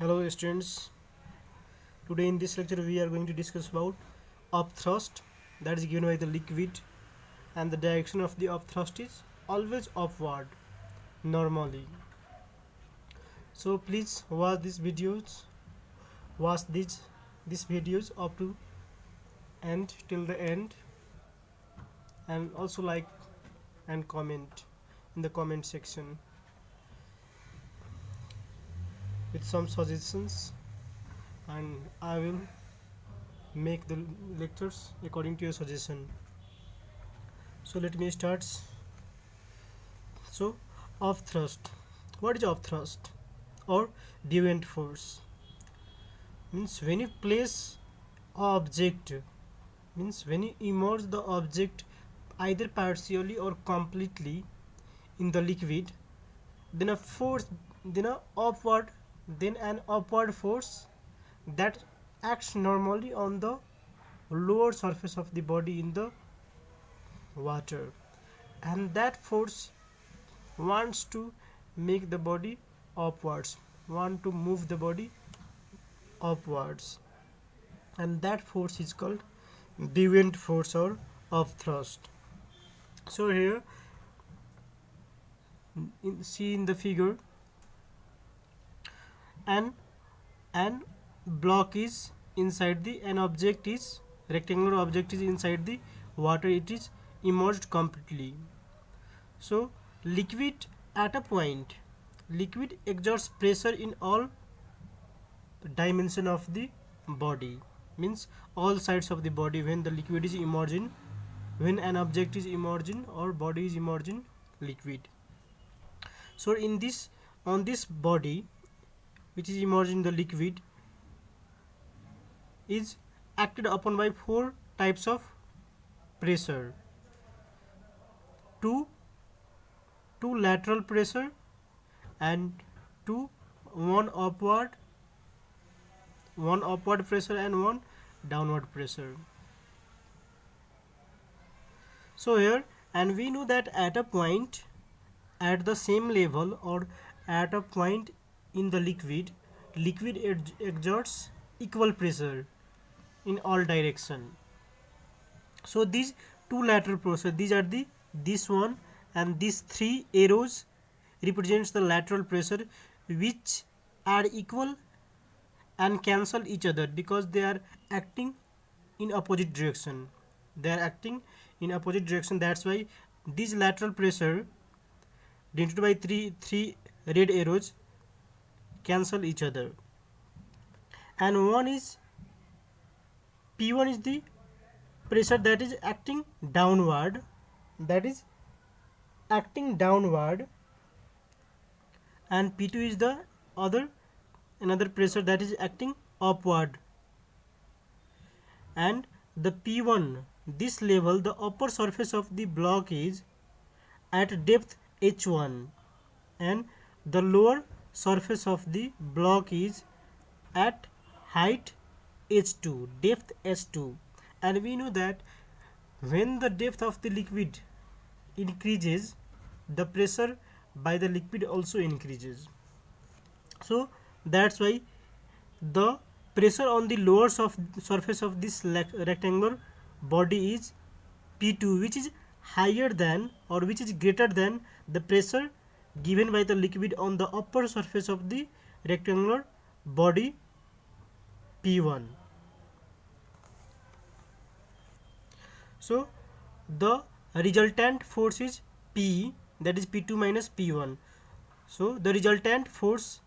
Hello students, today in this lecture we are going to discuss about upthrust, that is given by the liquid, and the direction of the upthrust is always upward normally. So please watch these videos up to end till the end, and also like and comment in the comment section with some suggestions, and I will make the lectures according to your suggestion. So let me start. So upthrust, what is upthrust or deviant force? Means when you place object, means when you immerse the object either partially or completely in the liquid, then a force, then a upward, then an upward force that acts normally on the lower surface of the body in the water, and that force wants to make the body upwards, want to move the body upwards, and that force is called deviant force or upthrust. So here see in the figure, an block is inside the, an object is, rectangular object is inside the water, it is immersed completely. So liquid, at a point liquid exerts pressure in all dimension of the body, means all sides of the body when the liquid is immerging, when an object is immerging or body is immerging liquid. So in this, on this body which is immersing the liquid is acted upon by four types of pressure: two lateral pressure, and one upward pressure, and one downward pressure. So here, and we know that at a point, at the same level, or at a point in the liquid exerts equal pressure in all direction. So these two lateral pressure, these are the, this one and these three arrows represents the lateral pressure, which are equal and cancel each other because they are acting in opposite direction. They are acting in opposite direction. That's why this lateral pressure denoted by three red arrows cancel each other. And one is P1 is the pressure that is acting downward, and P2 is the another pressure that is acting upward. And the P1, this level, the upper surface of the block is at depth H1, and the lower surface of the block is at height H2, depth H2. And we know that when the depth of the liquid increases, the pressure by the liquid also increases. So that's why the pressure on the lower surface of this rectangular body is P2, which is higher than, or which is greater than, the pressure given by the liquid on the upper surface of the rectangular body P1. So the resultant force is P, that is P2 minus P1. So the resultant force,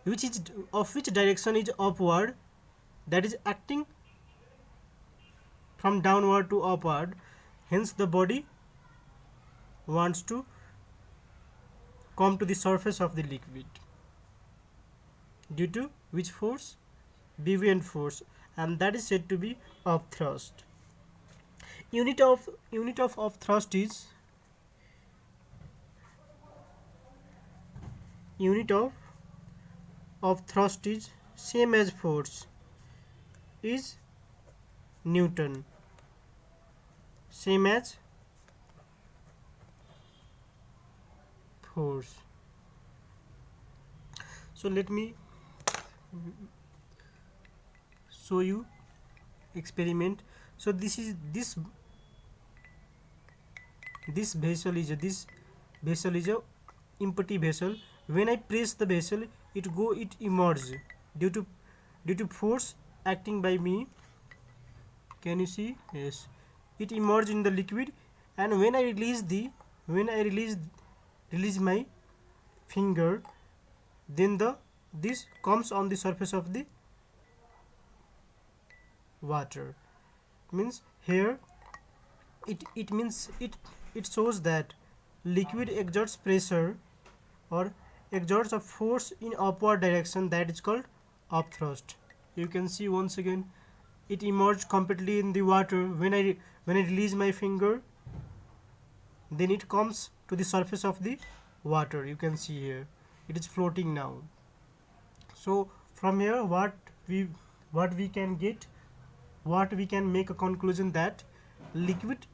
which is of which direction is upward, that is acting from downward to upward, hence the body wants to come to the surface of the liquid, due to which force? Deviant force, and that is said to be upthrust. Unit of upthrust is same as force, is Newton, same as force. So let me show you experiment. So this is this vessel is a empty vessel. When I press the vessel, it emerges due to force acting by me. Can you see? Yes, it emerges in the liquid. And when I release my finger, then this comes on the surface of the water. Means here it shows that liquid exerts pressure or exerts a force in upward direction, that is called upthrust. You can see once again it emerged completely in the water. When I release my finger, then it comes to the surface of the water. You can see here it is floating now. So from here what we can make a conclusion that liquid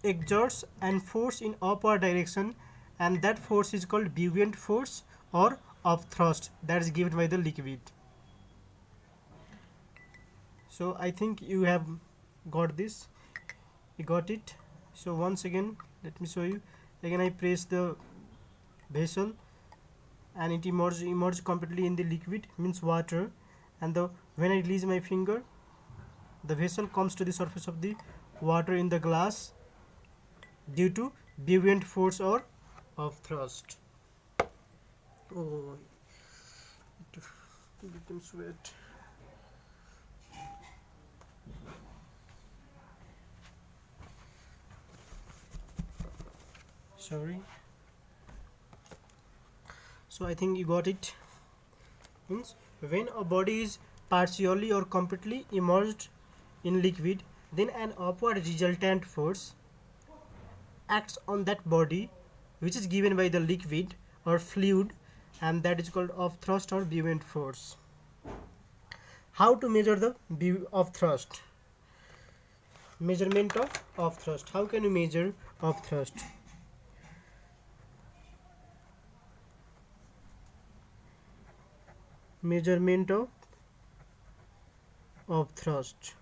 exerts and force in upward direction, and that force is called buoyant force or upthrust, that is given by the liquid. So I think you have got this. You got it. So once again let me show you. Again I press the vessel and it emerged completely in the liquid, means water. And when I release my finger, the vessel comes to the surface of the water in the glass due to buoyant force or upthrust. Oh, it becomes wet. Sorry. So I think you got it. Means when a body is partially or completely immersed in liquid, then an upward resultant force acts on that body, which is given by the liquid or fluid, and that is called upthrust or buoyant force. How to measure the upthrust? Measurement of upthrust. How can you measure upthrust? Measurement of upthrust.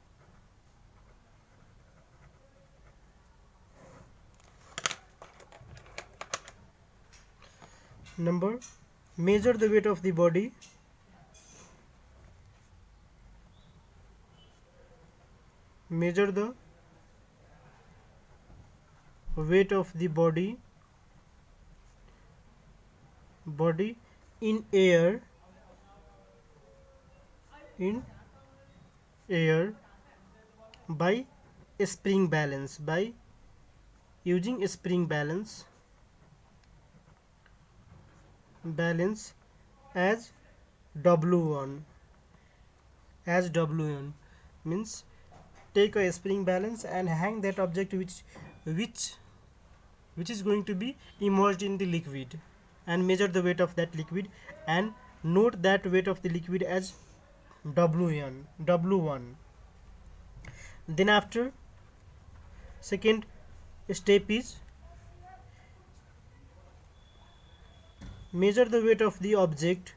Number, measure the weight of the body. Measure the weight of the body in air by spring balance, by using spring balance as W1. As W1 means take a spring balance and hang that object which is going to be immersed in the liquid, and measure the weight of that liquid and note that weight of the liquid as W1. Then after, second step is measure the weight of the object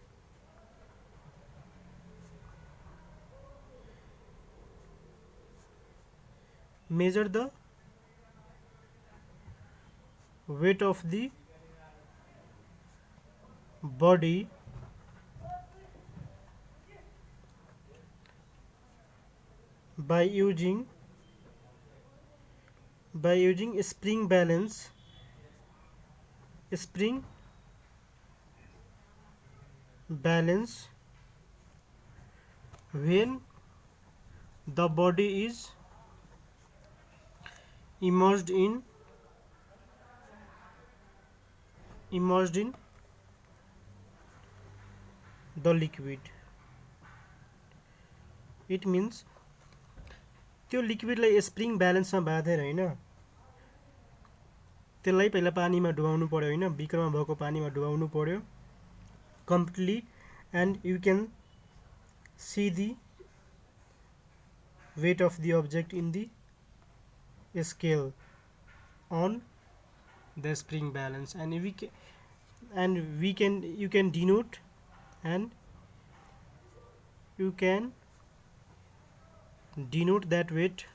measure the weight of the body by using spring balance when the body is immersed in the liquid. It means त्यो लिक्विडलाई spring ब्यालेन्समा बाँधेर हैन, त्यसलाई पहिला पानीमा डुबाउनु पर्यो हैन, बिकरमा भएको पानीमा डुबाउनु पर्यो completely, and you can see the weight of the object in the scale on the spring balance, and you can denote and you can denote that weight,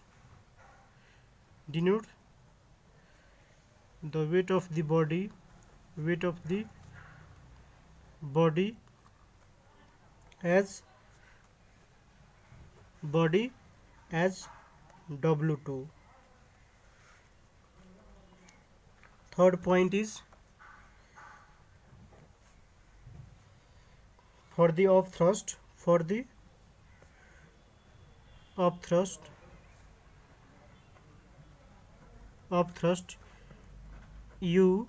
denote the weight of the body, weight of the body as W2. Third point is for the upthrust, upthrust you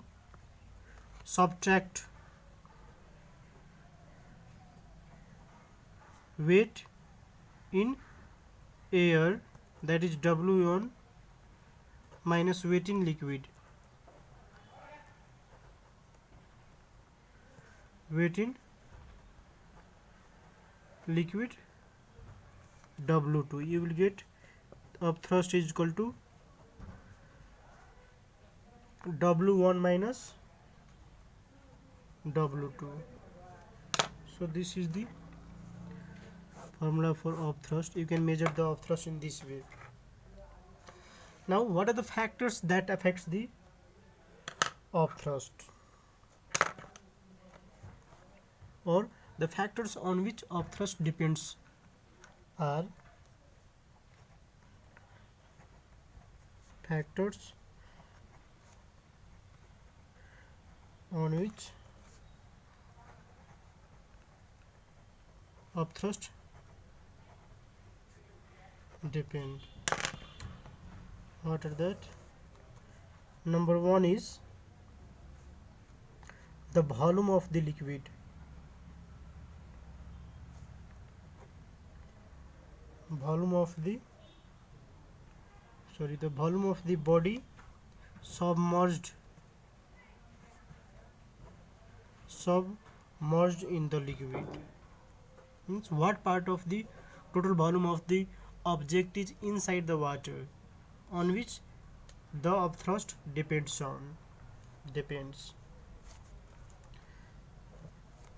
subtract weight in air, that is W1, minus weight in liquid, W2. You will get upthrust is equal to W1 minus W2. So this is the formula for upthrust. You can measure the upthrust in this way. Now, what are the factors that affects the upthrust, or the factors on which upthrust depends are factors on which upthrust depend. What are that? Number one is the volume of the liquid. The volume of the body submerged in the liquid. Means what part of the total volume of the object is inside the water, on which the upthrust depends.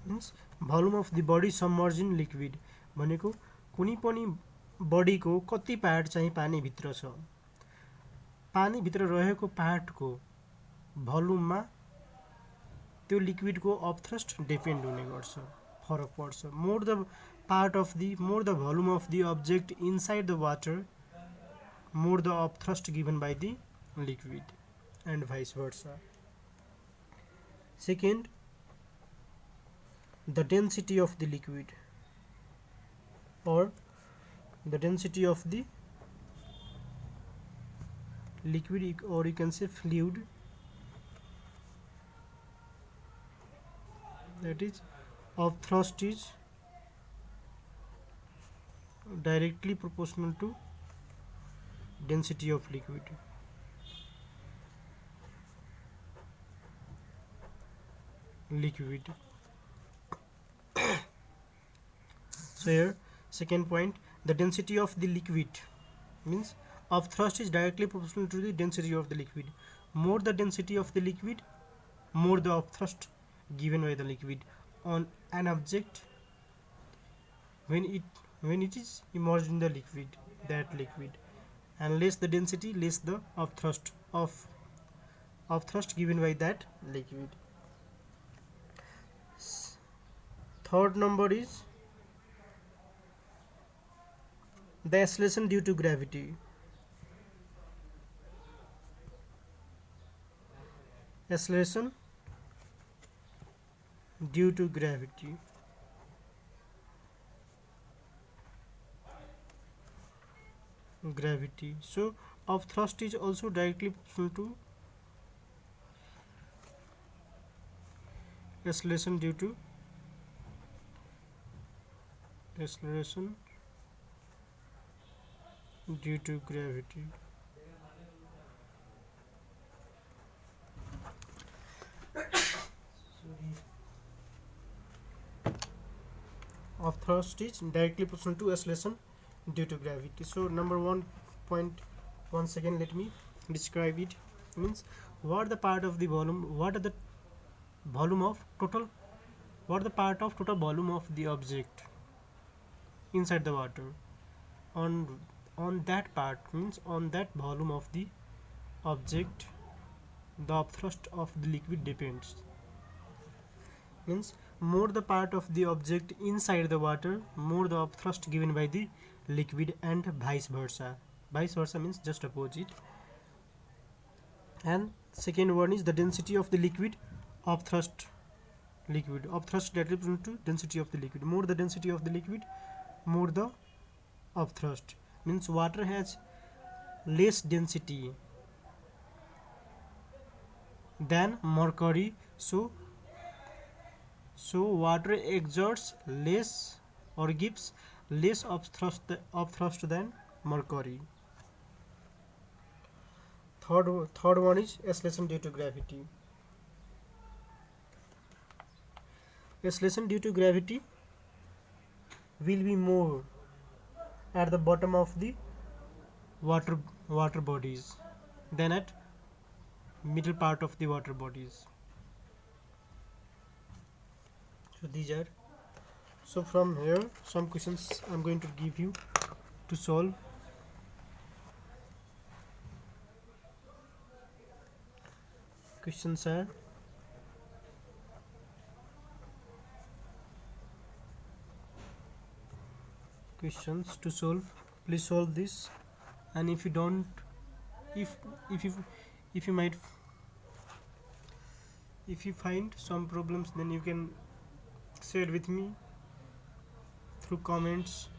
Means volume of the body submerged in liquid भनेको कुनै पनि बडीको कति part चाहिँ पानी भित्र छ, पानी भित्र रहेको पार्टको भोल्युममा त्यो लिक्विडको अपथ्रस्ट डिपेन्ड हुने गर्छ, फरक पर्छ. More the volume of the object inside the water, more the upthrust given by the liquid end vice versa. Second, the density of the liquid or the density of the liquid, or you can say fluid, that is upthrust is directly proportional to density of liquid. So here second point, the density of the liquid means upthrust is directly proportional to the density of the liquid. More the density of the liquid, more the upthrust given by the liquid on an object when it is immersed in the liquid, and less the density, less the upthrust given by that liquid. Third number is the acceleration due to gravity. Acceleration due to gravity. So upthrust is also directly proportional to acceleration due to gravity. Upthrust is directly proportional to acceleration due to gravity. So number 1 point, once again let me describe it. Means what the part of the volume, what are the volume of total, what the part of total volume of the object inside the water. On that part, means on that volume of the object, the upthrust of the liquid depends. Means more the part of the object inside the water, more the upthrust given by the liquid, and vice versa. Vice versa means just opposite. And second one is the density of the liquid, upthrust. Liquid upthrust that is to density of the liquid. More the density of the liquid, more the upthrust. Means water has less density than mercury, so water exerts less or gives less upthrust than mercury. Third one is acceleration due to gravity. Acceleration due to gravity will be more at the bottom of the water bodies than at middle part of the water bodies. So these are, so from here some questions I'm going to give you to solve. Questions are: questions to solve. Please solve this, and if you don't, if you might, if you find some problems, then you can share with me through comments.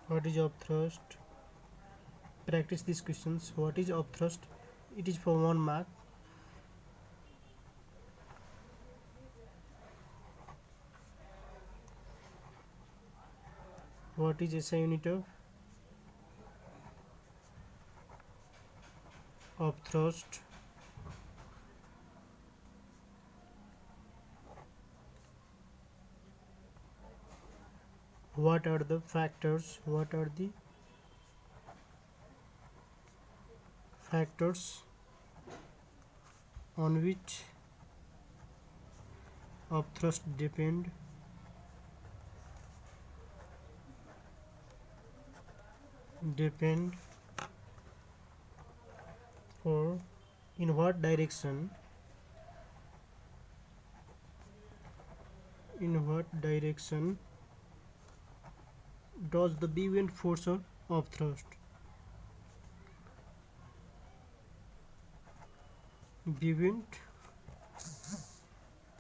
What is upthrust? Practice these questions. What is upthrust? It is for 1 mark. What is SI unit of upthrust? What are the factors? What are the factors on which upthrust depend? Or in what direction? In what direction does the Buoyant force of upthrust? Buoyant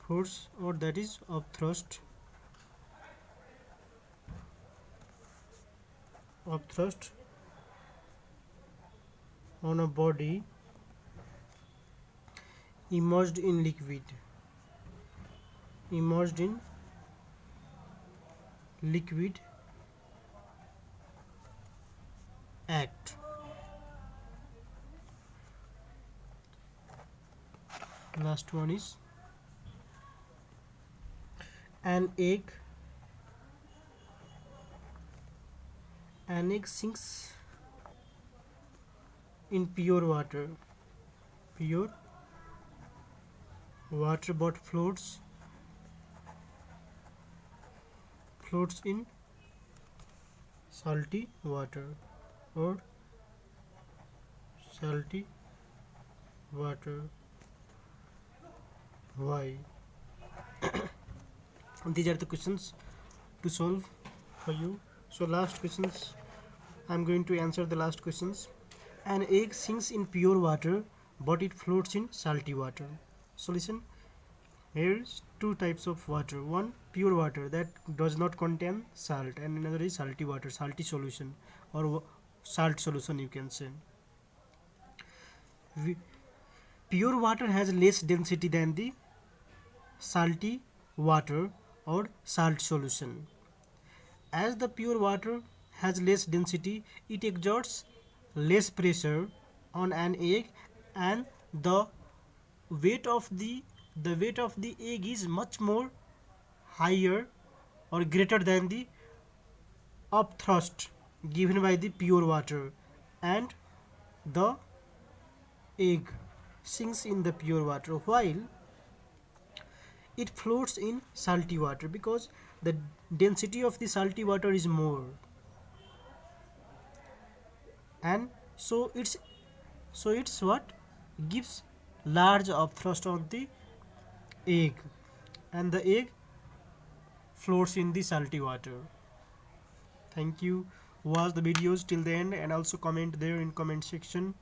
force, or that is upthrust. Upthrust on a body immersed in liquid. Immersed in liquid act. Last one is an egg. An egg sinks in pure water. Pure water, but floats in salty water, or salty water. Why? These are the questions to solve for you. So last questions, I'm going to answer the last questions. An egg sinks in pure water, but it floats in salty water. Solution: here's two types of water. One, pure water that does not contain salt, and another is salty water, salty solution, or salt solution you can say. Pure water has less density than the salty water or salt solution. As the pure water has less density, it exerts less pressure on an egg, and the weight of the egg is much more higher or greater than the upthrust given by the pure water, and the egg sinks in the pure water, while it floats in salty water because the density of the salty water is more, and so it's what gives large upthrust on the egg, and the egg floats in the salty water. Thank you. Watch the videos till the end and also comment there in comment section.